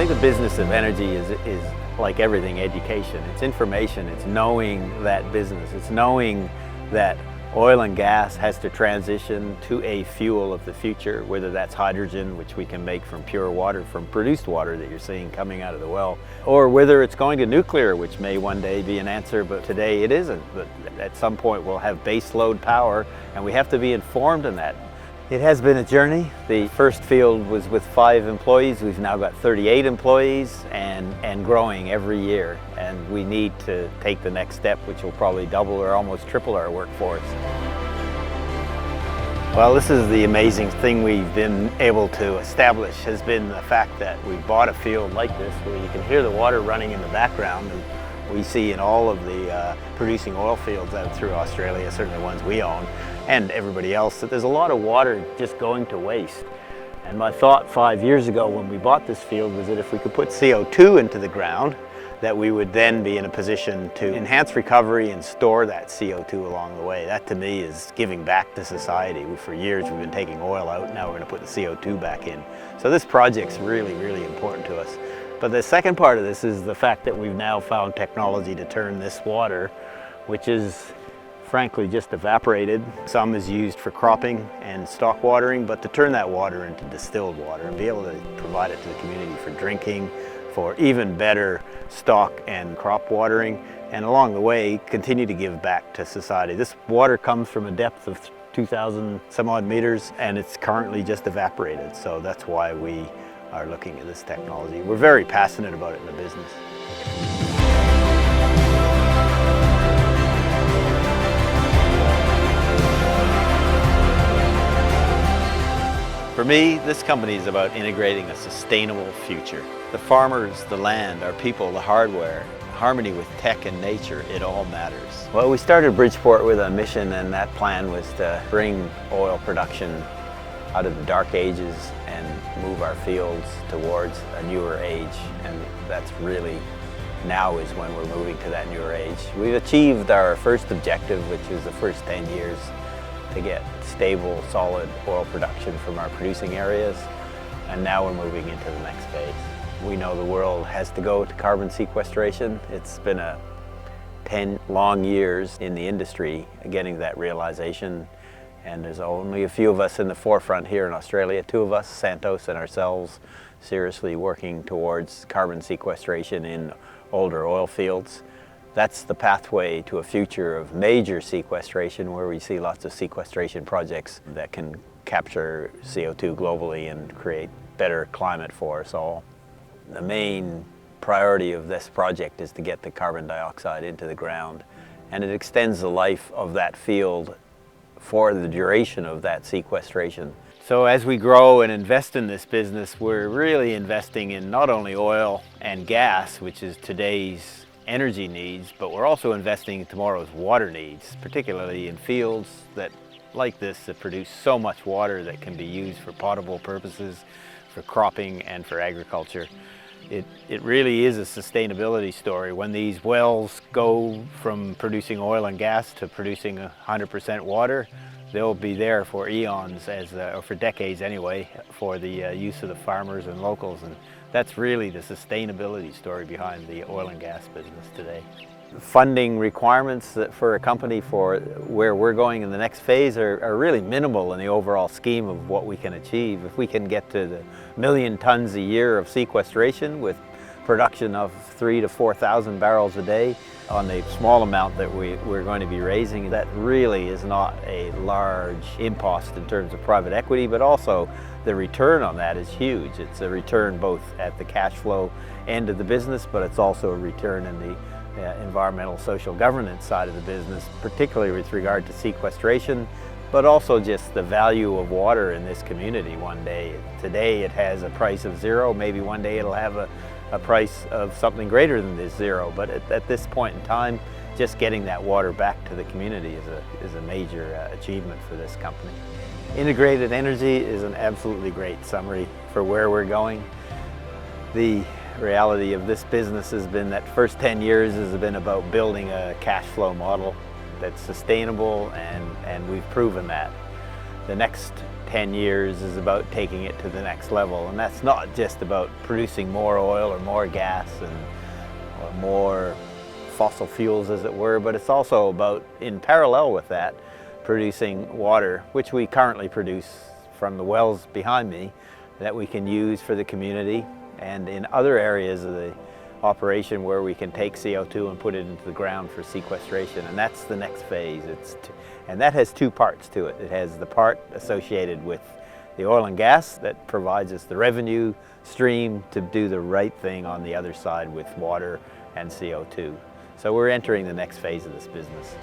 the business of energy is like everything, education. It's information, it's knowing that business, it's knowing that oil and gas has to transition to a fuel of the future, whether that's hydrogen, which we can make from pure water, from produced water that you're seeing coming out of the well, or whether it's going to nuclear, which may one day be an answer, but today it isn't. But at some point we'll have base load power, and we have to be informed in that. It has been a journey. The first field was with 5 employees. We've now got 38 employees and growing every year. And we need to take the next step, which will probably double or almost triple our workforce. Well, this is the amazing thing we've been able to establish, has been the fact that we bought a field like this where you can hear the water running in the background. And we see in all of the producing oil fields out through Australia, certainly the ones we own, and everybody else, that there's a lot of water just going to waste. And my thought 5 years ago when we bought this field was that if we could put CO2 into the ground, that we would then be in a position to enhance recovery and store that CO2 along the way. That to me is giving back to society. For years we've been taking oil out, now we're going to put the CO2 back in. So this project's really, really important to us. But the second part of this is the fact that we've now found technology to turn this water, which is frankly just evaporated. Some is used for cropping and stock watering, but to turn that water into distilled water and be able to provide it to the community for drinking, for even better stock and crop watering, and along the way continue to give back to society. This water comes from a depth of 2,000 some odd meters, and it's currently just evaporated. So that's why we are looking at this technology. We're very passionate about it in the business. For me, this company is about integrating a sustainable future. The farmers, the land, our people, the hardware, harmony with tech and nature, it all matters. Well, we started Bridgeport with a mission, and that plan was to bring oil production out of the dark ages and move our fields towards a newer age. And that's really, now is when we're moving to that newer age. We've achieved our first objective, which is the first 10 years, to get stable, solid oil production from our producing areas, and now we're moving into the next phase. We know the world has to go to carbon sequestration. It's been 10 long years in the industry getting that realization, and there's only a few of us in the forefront here in Australia, 2 of us, Santos and ourselves, seriously working towards carbon sequestration in older oil fields. That's the pathway to a future of major sequestration, where we see lots of sequestration projects that can capture CO2 globally and create better climate for us all. The main priority of this project is to get the carbon dioxide into the ground, and it extends the life of that field for the duration of that sequestration. So as we grow and invest in this business, we're really investing in not only oil and gas, which is today's energy needs, but we're also investing in tomorrow's water needs, particularly in fields that, like this, that produce so much water that can be used for potable purposes, for cropping and for agriculture. It really is a sustainability story. When these wells go from producing oil and gas to producing 100% water, they'll be there for eons, or for decades anyway, for the use of the farmers and locals. And that's really the sustainability story behind the oil and gas business today. Funding requirements for a company for where we're going in the next phase are really minimal in the overall scheme of what we can achieve. If we can get to the 1 million tons a year of sequestration with production of 3,000 to 4,000 barrels a day on the small amount that we're going to be raising, that really is not a large impost in terms of private equity, but also the return on that is huge. It's a return both at the cash flow end of the business, but it's also a return in the environmental social governance side of the business, particularly with regard to sequestration, but also just the value of water in this community one day. Today it has a price of 0, maybe one day it'll have a price of something greater than this 0, but at this point in time, just getting that water back to the community is a major achievement for this company. Integrated energy is an absolutely great summary for where we're going. The reality of this business has been that first 10 years has been about building a cash flow model that's sustainable, and we've proven that. The next 10 years is about taking it to the next level, and that's not just about producing more oil or more gas or more fossil fuels, as it were, but it's also about, in parallel with that, producing water, which we currently produce from the wells behind me, that we can use for the community and in other areas of the operation where we can take CO2 and put it into the ground for sequestration. And that's the next phase. And that has two parts to it. It has the part associated with the oil and gas that provides us the revenue stream to do the right thing on the other side with water and CO2. So we're entering the next phase of this business.